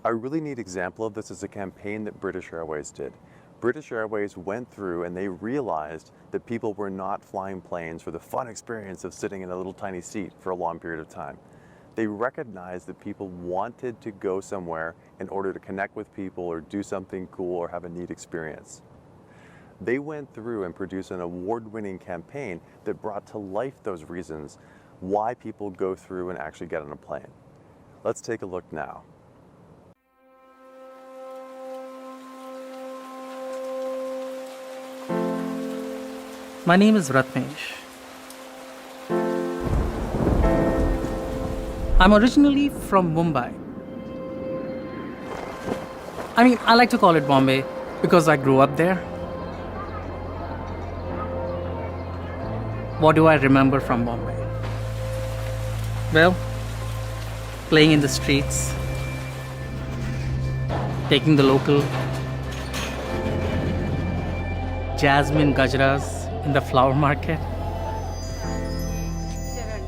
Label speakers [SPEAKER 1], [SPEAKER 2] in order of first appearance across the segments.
[SPEAKER 1] A really neat example of this is a campaign that British Airways did. British Airways went through and they realized that people were not flying planes for the fun experience of sitting in a little tiny seat for a long period of time. They recognized that people wanted to go somewhere in order to connect with people or do something cool or have a neat experience. They went through and produced an award-winning campaign that brought to life those reasons why people go through and actually get on a plane. Let's take a look now.
[SPEAKER 2] My name is Ratnesh. I'm originally from Mumbai. I like to call it Bombay because I grew up there. What do I remember from Bombay? Well, playing in the streets, taking the local jasmine gajras in the flower market,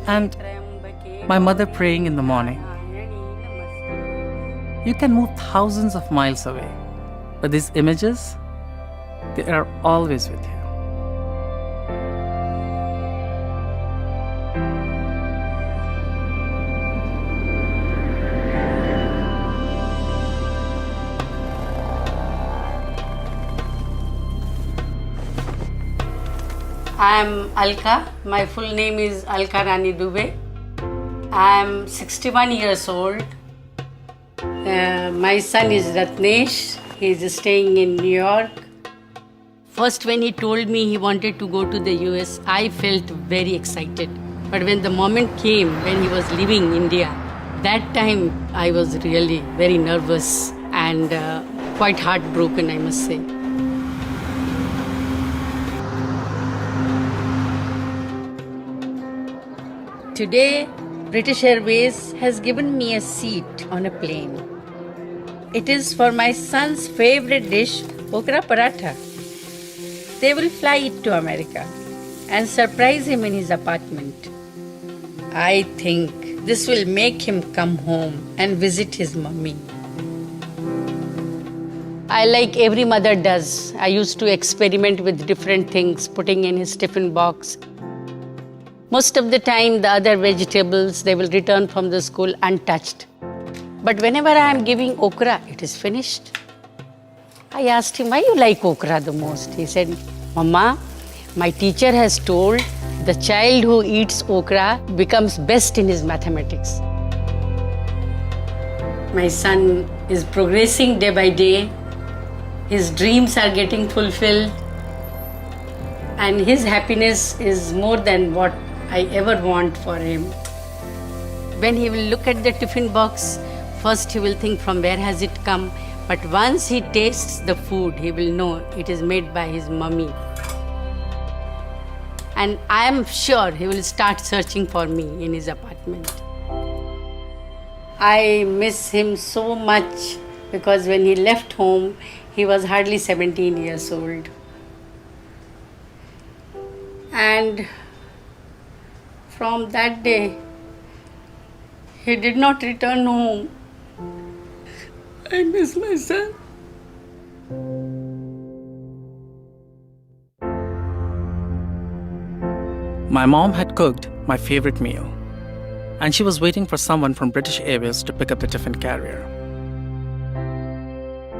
[SPEAKER 2] and my mother praying in the morning. You can move thousands of miles away, but these images, they are always with you.
[SPEAKER 3] I'm Alka. My full name is Alka Rani Dubey. I'm 61 years old. My son is Ratnesh. He's staying in New York. First, when he told me he wanted to go to the US, I felt very excited. But when the moment came when he was leaving India, that time I was really very nervous and quite heartbroken, I must say. Today, British Airways has given me a seat on a plane. It is for my son's favorite dish, okra paratha. They will fly it to America and surprise him in his apartment. I think this will make him come home and visit his mummy. I, like every mother does, I used to experiment with different things, putting in his tiffin box. Most of the time, the other vegetables, they will return from the school untouched. But whenever I am giving okra, it is finished. I asked him, why you like okra the most? He said, Mama, my teacher has told the child who eats okra becomes best in his mathematics. My son is progressing day by day. His dreams are getting fulfilled. And his happiness is more than what I ever want for him. When he will look at the tiffin box, first he will think from where has it come, but once he tastes the food, he will know it is made by his mummy. And I am sure he will start searching for me in his apartment. I miss him so much because when he left home, he was hardly 17 years old. And from that day, he did not return home. I miss my son.
[SPEAKER 2] My mom had cooked my favorite meal, and she was waiting for someone from British Airways to pick up the tiffin carrier.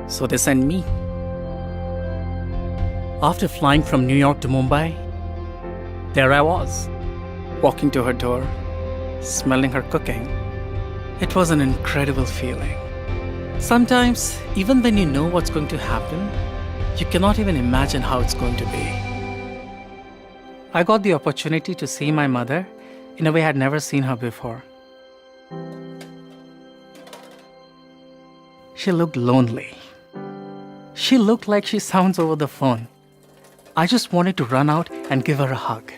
[SPEAKER 2] So they sent me. After flying from New York to Mumbai, there I was, walking to her door, smelling her cooking. It was an incredible feeling. Sometimes, even when you know what's going to happen, you cannot even imagine how it's going to be. I got the opportunity to see my mother in a way I'd never seen her before. She looked lonely. She looked like she sounds over the phone. I just wanted to run out and give her a hug.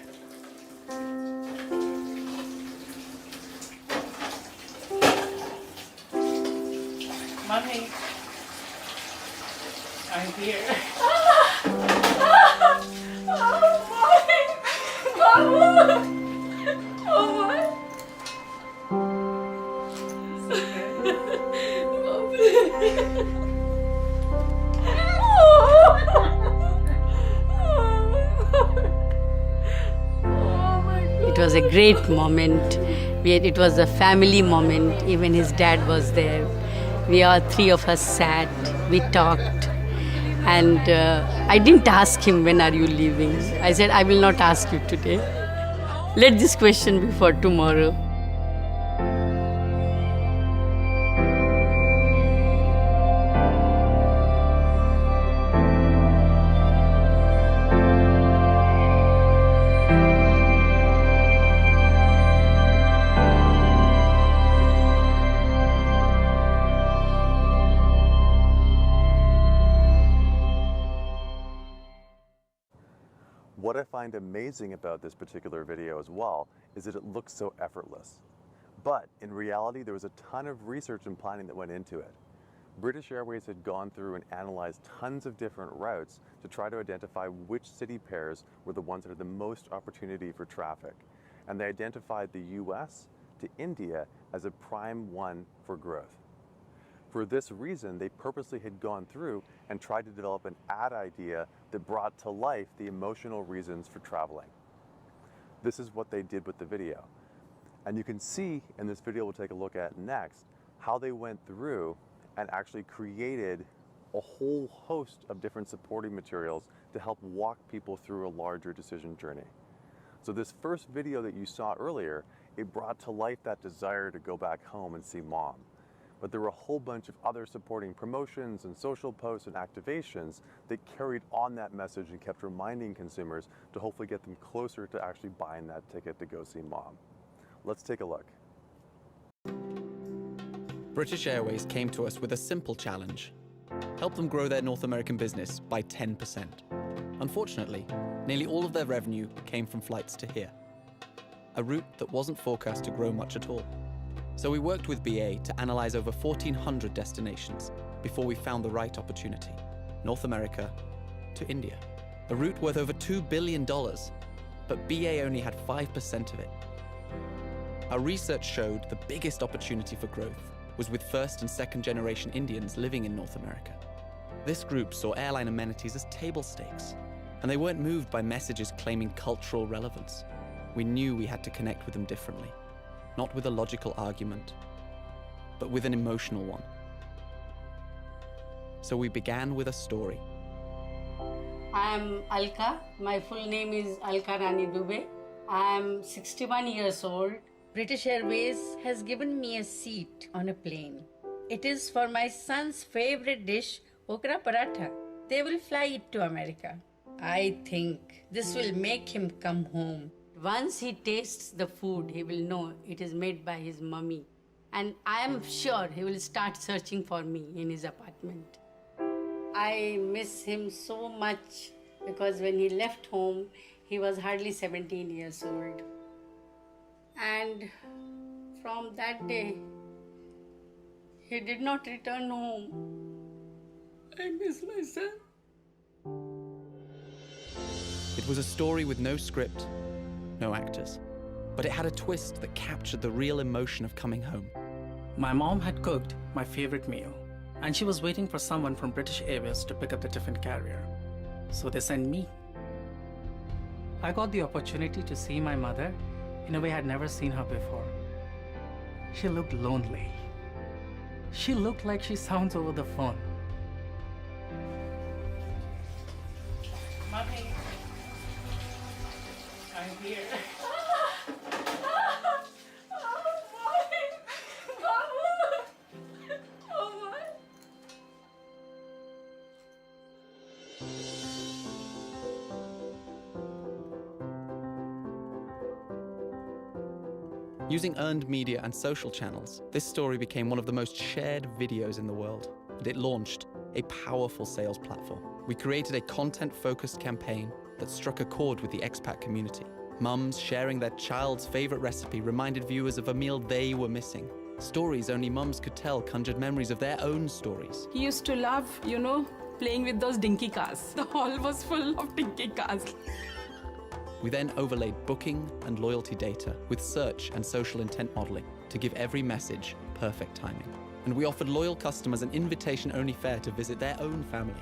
[SPEAKER 2] Mommy, I'm here.
[SPEAKER 3] It was a great moment. It was a family moment. Even his dad was there. We all three of us sat, we talked. And I didn't ask him, when are you leaving? I said, I will not ask you today. Let this question be for tomorrow.
[SPEAKER 1] What I find amazing about this particular video as well is that it looks so effortless. But in reality, there was a ton of research and planning that went into it. British Airways had gone through and analyzed tons of different routes to try to identify which city pairs were the ones that had the most opportunity for traffic. And they identified the US to India as a prime one for growth. For this reason, they purposely had gone through and tried to develop an ad idea that brought to life the emotional reasons for traveling. This is what they did with the video. And you can see in this video we'll take a look at next how they went through and actually created a whole host of different supporting materials to help walk people through a larger decision journey. So this first video that you saw earlier, it brought to life that desire to go back home and see mom. But there were a whole bunch of other supporting promotions and social posts and activations that carried on that message and kept reminding consumers to hopefully get them closer to actually buying that ticket to go see mom. Let's take a look.
[SPEAKER 4] British Airways came to us with a simple challenge: help them grow their North American business by 10%. Unfortunately, nearly all of their revenue came from flights to here, a route that wasn't forecast to grow much at all. So we worked with BA to analyze over 1,400 destinations before we found the right opportunity: North America to India. A route worth over $2 billion, but BA only had 5% of it. Our research showed the biggest opportunity for growth was with first and second generation Indians living in North America. This group saw airline amenities as table stakes, and they weren't moved by messages claiming cultural relevance. We knew we had to connect with them differently. Not with a logical argument, but with an emotional one. So we began with a story.
[SPEAKER 3] I am Alka. My full name is Alka Rani Dubey. I am 61 years old. British Airways has given me a seat on a plane. It is for my son's favorite dish, okra paratha. They will fly it to America. I think this will make him come home. Once he tastes the food, he will know it is made by his mummy. And I am sure he will start searching for me in his apartment. I miss him so much because when he left home, he was hardly 17 years old. And from that day, he did not return home. I miss my son.
[SPEAKER 4] It was a story with no script, no actors, but it had a twist that captured the real emotion of coming home.
[SPEAKER 2] My mom had cooked my favorite meal, and she was waiting for someone from British Airways to pick up the tiffin carrier. So they sent me. I got the opportunity to see my mother in a way I'd never seen her before. She looked lonely. She looked like she sounds over the phone. Mommy, I'm here.
[SPEAKER 4] Using earned media and social channels, this story became one of the most shared videos in the world, and it launched a powerful sales platform. We created a content-focused campaign that struck a chord with the expat community. Mums sharing their child's favorite recipe reminded viewers of a meal they were missing. Stories only mums could tell conjured memories of their own stories.
[SPEAKER 5] He used to love, playing with those dinky cars. The hall was full of dinky cars.
[SPEAKER 4] We then overlaid booking and loyalty data with search and social intent modeling to give every message perfect timing. And we offered loyal customers an invitation-only fare to visit their own family.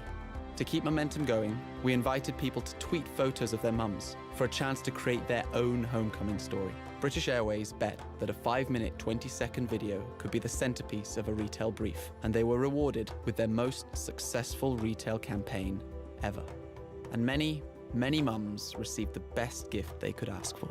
[SPEAKER 4] To keep momentum going, we invited people to tweet photos of their mums for a chance to create their own homecoming story. British Airways bet that a 5-minute, 20-second video could be the centerpiece of a retail brief, and they were rewarded with their most successful retail campaign ever. And many, many mums received the best gift they could ask for.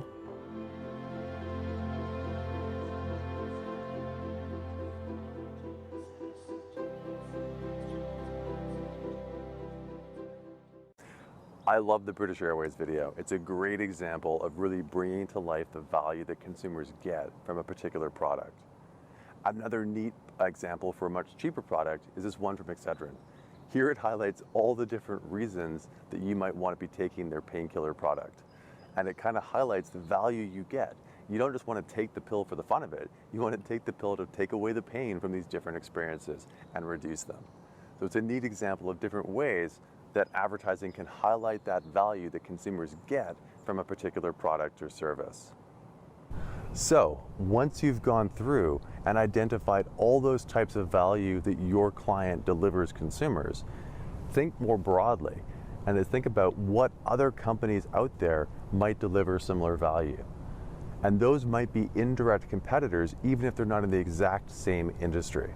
[SPEAKER 1] I love the British Airways video. It's a great example of really bringing to life the value that consumers get from a particular product. Another neat example for a much cheaper product is this one from Excedrin. Here it highlights all the different reasons that you might want to be taking their painkiller product. And it kind of highlights the value you get. You don't just want to take the pill for the fun of it, you want to take the pill to take away the pain from these different experiences and reduce them. So it's a neat example of different ways that advertising can highlight that value that consumers get from a particular product or service. So once you've gone through and identified all those types of value that your client delivers consumers, think more broadly and think about what other companies out there might deliver similar value. And those might be indirect competitors even if they're not in the exact same industry.